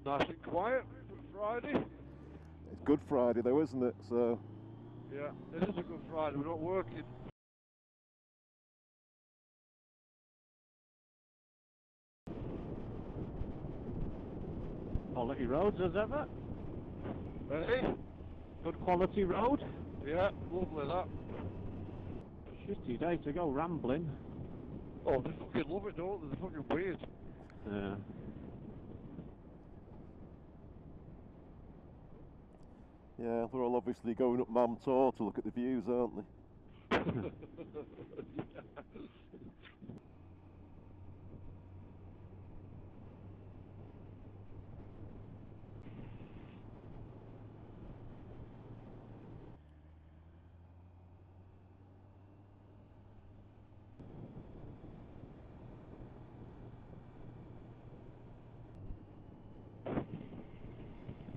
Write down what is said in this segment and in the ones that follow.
Nice and quiet for Friday. It's Good Friday though, isn't it? So Yeah, it is a Good Friday, we're not working. Quality roads as ever. Hey? Good quality road. Yeah, lovely that. Shitty day to go rambling. Oh, they fucking love it, don't they? They're fucking weird. Yeah. yeah, they're all obviously going up Mam Tor to look at the views, aren't they?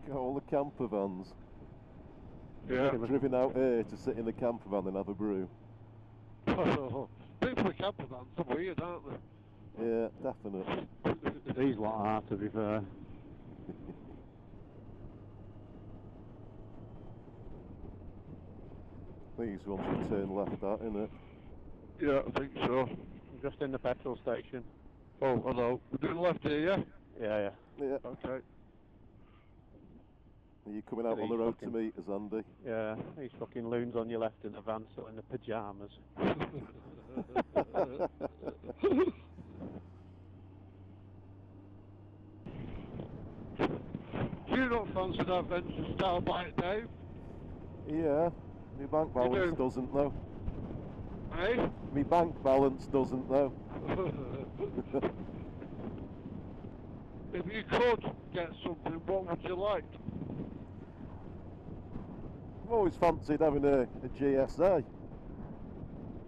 Got all the camper vans. Yeah. Driven out here to sit in the camper van and have a brew. People with camper vans are weird, aren't they? Yeah, definitely. These lot are, to be fair. These ones we turn left at, innit? Yeah, I think so. I'm just in the petrol station. Oh, hello. We're doing left here, yeah? Yeah. Yeah. Okay. Are you coming out on the road to meet us, Andy? Yeah, these fucking loons on your left in the van still in the pyjamas. Do you not fancy that venture style bike, Dave? Yeah, my bank balance doesn't though. Eh? My bank balance doesn't though. If you could get something, what would you like? I've always fancied having a GSA.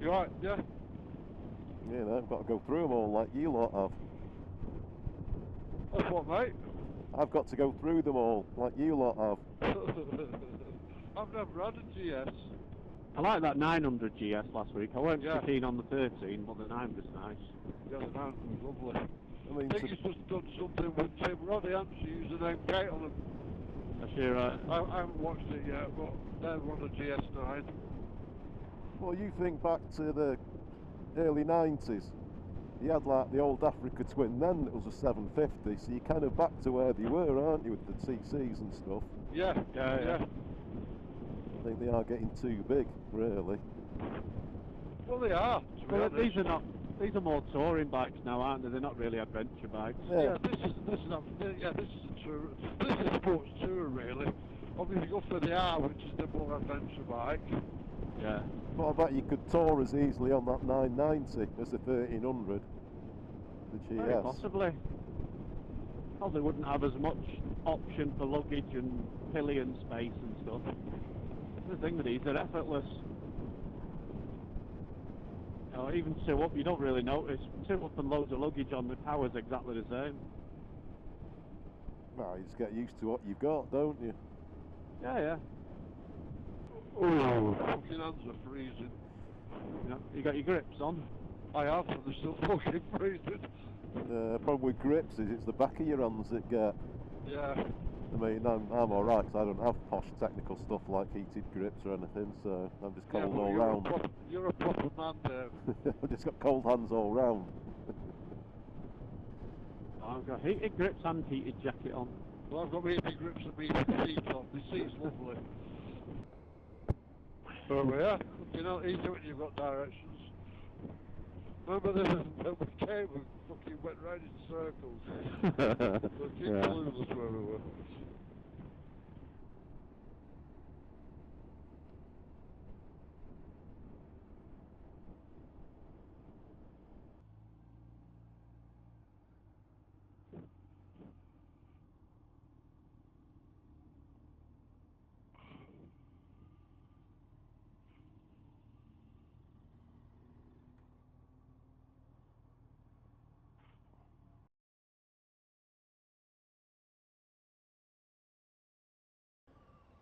You right, yeah? You know, I've got to go through them all like you lot have. That's what, mate? I've got to go through them all like you lot have. I've never had a GS. I like that 900 GS last week. I weren't so keen on the 13, but the 9 was nice. Yeah, the 900 was lovely. I mean, I think he's just done something with Tim Roddy, hasn't she? Used the name Kate on him. That's your, I haven't watched it yet, but they're on a GS9. well, you think back to the early 90s. You had like the old Africa Twin then, it was a 750, so you're kind of back to where they were, aren't you, with the TCs and stuff? Yeah. I think they are getting too big, really. Well, they are. Well, these are more touring bikes now, aren't they? They're not really adventure bikes. Yeah, this is a tour. This is a sports tour, really. Obviously, go for the R, which is the more adventure bike. Yeah. But I bet you could tour as easily on that 990 as the 1300, the GS. Very possibly. Probably wouldn't have as much option for luggage and pillion space and stuff. The thing with these, they're effortless. You know, even 2 up, you don't really notice. 2 up and loads of luggage on, the power's exactly the same. Well, you just get used to what you've got, don't you? Yeah. Oh, fucking hands are freezing. You got your grips on? I have, but they're still fucking freezing. The problem with grips is it's the back of your hands that get. Yeah. I mean, I'm alright because I don't have posh technical stuff like heated grips or anything, so I'm just cold all round. You're a proper man, Dave. I've just got cold hands all round. I've got heated grips and heated jacket on. Well, I've got heated grips and heated seat on. The seat's lovely. Oh, yeah. You know, easy when you've got directions. Remember this when we came, we fucking went round in circles. We keep clueless where we were.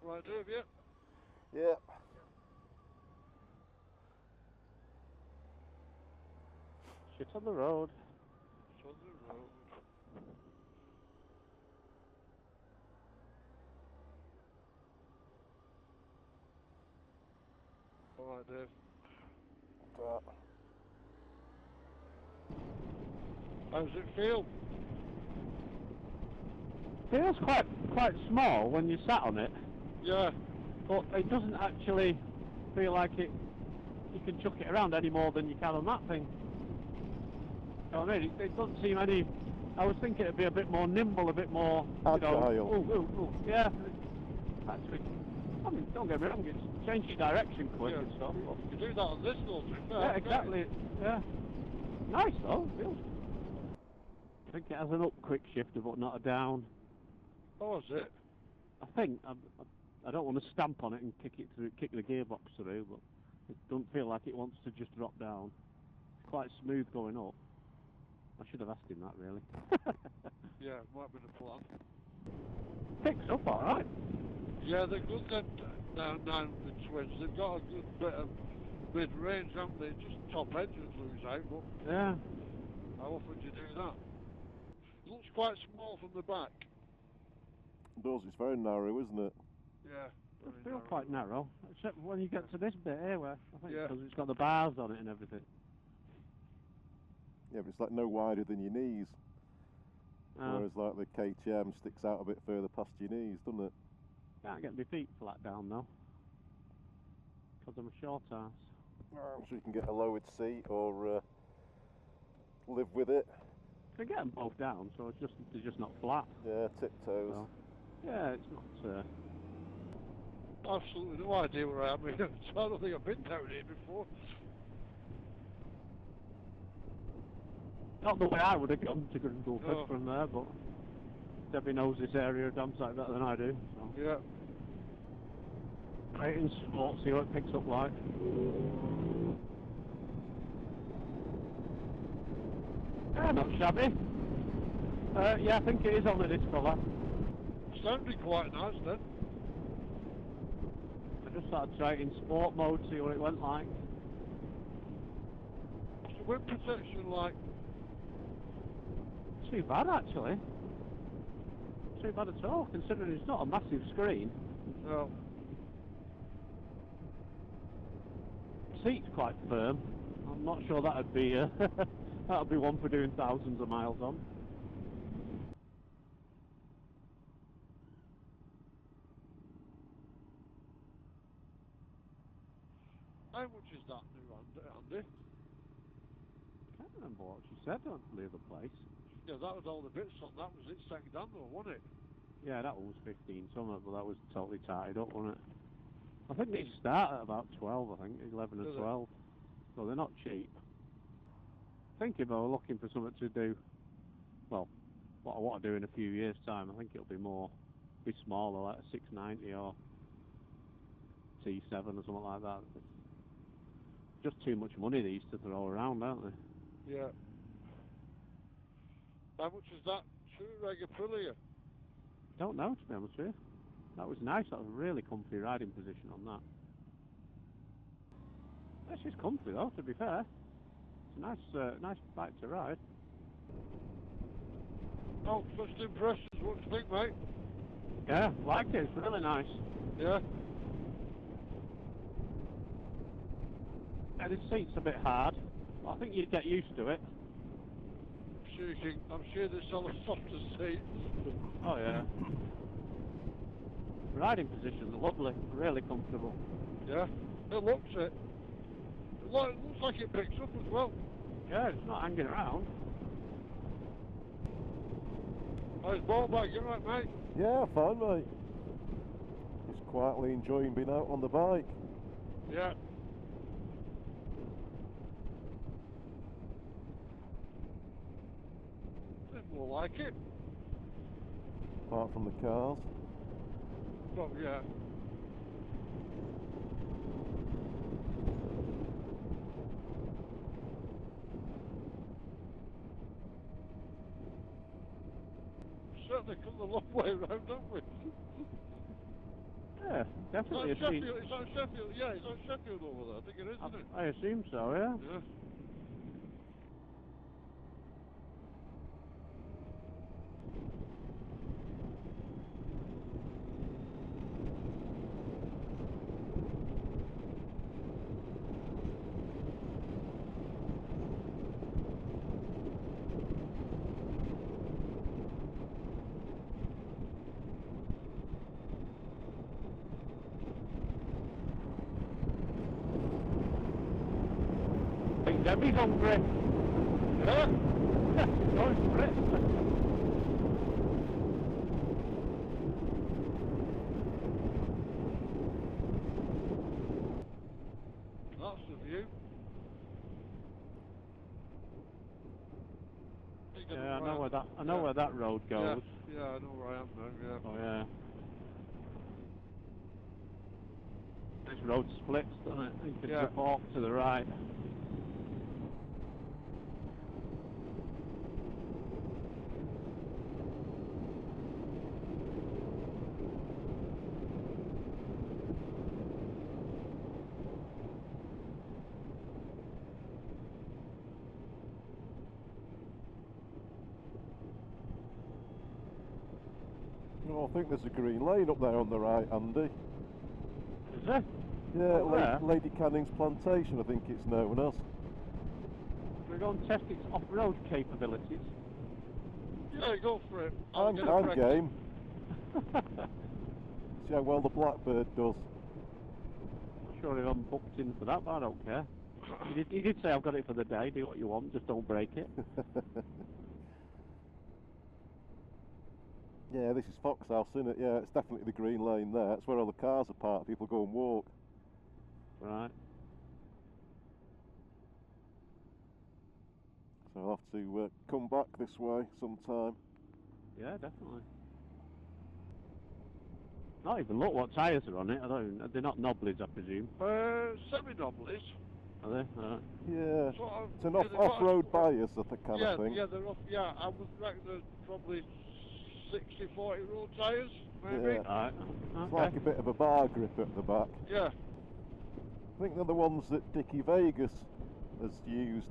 Right, Dave, yeah? Yeah. Shit on the road. It's on the road. Alright, Dave. How's it feel? Feels quite small when you sat on it, Yeah. but it doesn't actually feel like you can chuck it around any more than you can on that thing. You know what I mean? It doesn't seem any. I was thinking it'd be a bit more nimble, a bit more, you know. Agile. Yeah. Actually, I mean, don't get me wrong, it's changed your direction quick and stuff. But You can do that on this though, to be fair. yeah, exactly. Yeah. Nice though. Feels. I think it has an up quick shifter, but not a down. Oh, is it? I think I don't want to stamp on it and kick the gearbox through, but it doesn't feel like it wants to just drop down. It's quite smooth going up. I should have asked him that really. Yeah, might be the plan. Picks up all right. Yeah, they're good then down the twins. They've got a good bit of mid-range, haven't they? Just top engines lose out, but Yeah. how often do you do that? It looks quite small from the back. It does, it's very narrow, isn't it? Yeah. It feels quite narrow, except when you get to this bit here where I think Yeah. because it's got the bars on it and everything. Yeah, but it's like no wider than your knees. Whereas like the KTM sticks out a bit further past your knees, doesn't it? Can't get my feet flat down though, because I'm a short ass. I'm sure you can get a lowered seat or live with it. I can get them both down, so they're just not flat. Yeah, tiptoes. So, yeah, it's not. Absolutely no idea where I am. I don't think I've been down here before. Not the way I would have gone to Grindleford No. from there, but Debbie knows this area a damn sight better than I do. So. Yeah. Right in sport, see what it picks up like. Yeah, not shabby. Yeah, I think it is only this colour. Sounded quite nice then. I just thought I'd try it in sport mode, see what it went like. What's the wind protection like? Too bad actually. Too bad at all, considering it's not a massive screen. No. Seat's quite firm. I'm not sure that'd be that'd be one for doing thousands of miles on. How much is that new Andy? I can't remember what she said on the other place. Yeah, that was all the bits on. That was it second hand though, wasn't it? Yeah, that one was 15 something, but that was totally tied up, wasn't it? I think they start at about 12, I think, 11 or 12. So they're not cheap. I think if I were looking for something to do, well, what I want to do in a few years' time, I think it'll be smaller, like a 690 or T7 or something like that. It's just too much money these to throw around, aren't they? Yeah. How much is that? 2 reg Aprilia? Don't know, to be honest with you. That was nice. That was a really comfy riding position on that. This is comfy though, to be fair. It's a nice bike to ride. Oh, first impressions, what do you think, mate? Yeah, liked it. It's really nice. Yeah? Yeah, this seat's a bit hard, but I think you'd get used to it. I'm sure they sell a softer seat. Oh yeah. Riding position, lovely, really comfortable. Yeah? It looks it. It looks like it picks up as well. Yeah, it's not hanging around. How's ball bag, you right, mate? Yeah, fine, mate. Just quietly enjoying being out on the bike. Yeah. It's more like it. Apart from the cars. Well, yeah. Certainly come a long way around, haven't we? Yeah, definitely. It's on Sheffield, yeah, it's on Sheffield over there. I think it is, isn't it? I assume so, yeah. Yeah. He's hungry. Yeah? Going for it. That's the view. Yeah, I know where that road goes. Yeah, I know where I am now, yeah. Oh yeah. This road splits, doesn't it? You can jump off to the right. Oh, I think there's a green lane up there on the right, Andy. Is there? Yeah, Oh, Lady Canning's Plantation, I think it's known as. We're going to test its off-road capabilities. Yeah, go for it. I'm game. See how well the Blackbird does. Not sure if I'm booked in for that, but I don't care. He did say I've got it for the day, do what you want, just don't break it. Yeah, this is Foxhouse, isn't it? Yeah, it's definitely the green lane there. It's where all the cars are parked. People go and walk. Right. So I'll have to come back this way sometime. Yeah, definitely. Not even look what tyres are on it. They're not Nobblies, I presume. Semi-nobblies. Are they? Right. Yeah. Sort of, It's an off-road bias, I think, kind of thing. Yeah, they're off. Yeah, I would reckon they're probably 60-40 road tyres, maybe. Yeah. Right. It's Okay. like a bit of a bar grip at the back. Yeah. I think they're the ones that Dickie Vegas has used.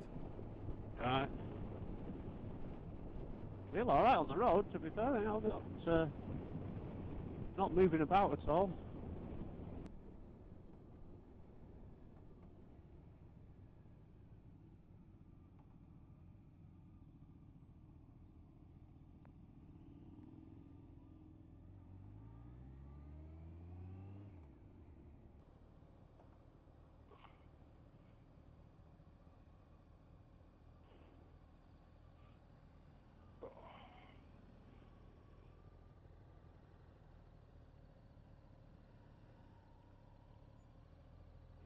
Right. Feel alright on the road, to be fair. You know, not moving about at all.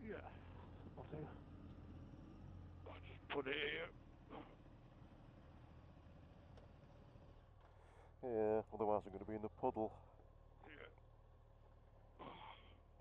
Yeah. Okay. I'll just put it here. Yeah, otherwise I'm going to be in the puddle.